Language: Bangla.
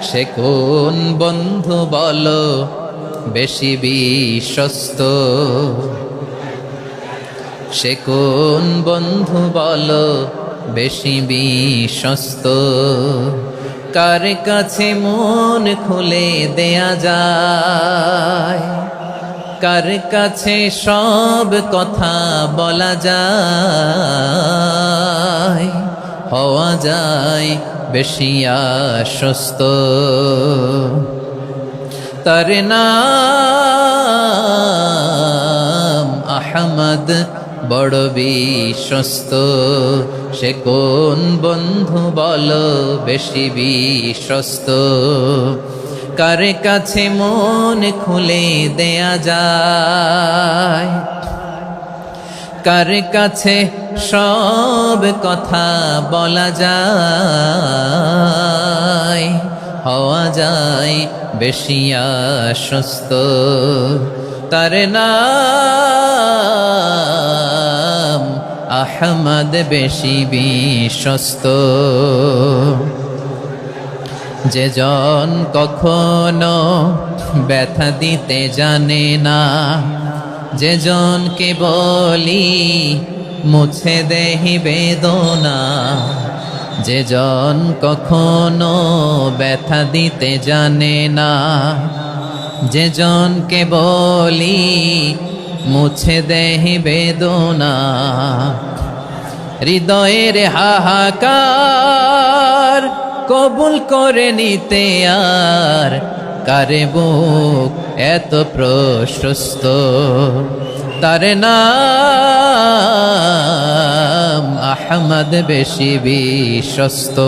সে কোন বন্ধু বলো বেশি বিশ্বস্ত? সে কোন বন্ধু বলো বেশি বিশ্বস্ত? কার কাছে মন খুলে দেয়া যায়? কার কাছে সব কথা বলা যায়? হওয়া যায় বেশি আশ্বস্ত। তার নাম আহমদ, বড় বিশ্বস্ত। সে কোন বন্ধু বলো বেশি বিশ্বস্ত? কার কাছে মন খুলে দেয়া যায়? কার কাছে সব কথা বলা যায়? হওয়া যায় বেশি আশ্বস্ত। তার নাম আহমদ, বেশি বিশ্বস্ত। যে জন কখনো ব্যথা দিতে জানে না, যে জনকে বলি মুছে দেহি বেদনা, যে জন কখনো ব্যথা দিতে জানে না, যে জনকে বলি মুছে দেহি বেদনা, হৃদয়ের হাহাকার কবুল করে নিতে আর কারে বুক এত প্রশস্ত? তার নাম আহমদ, বেশি বিশ্বস্ত।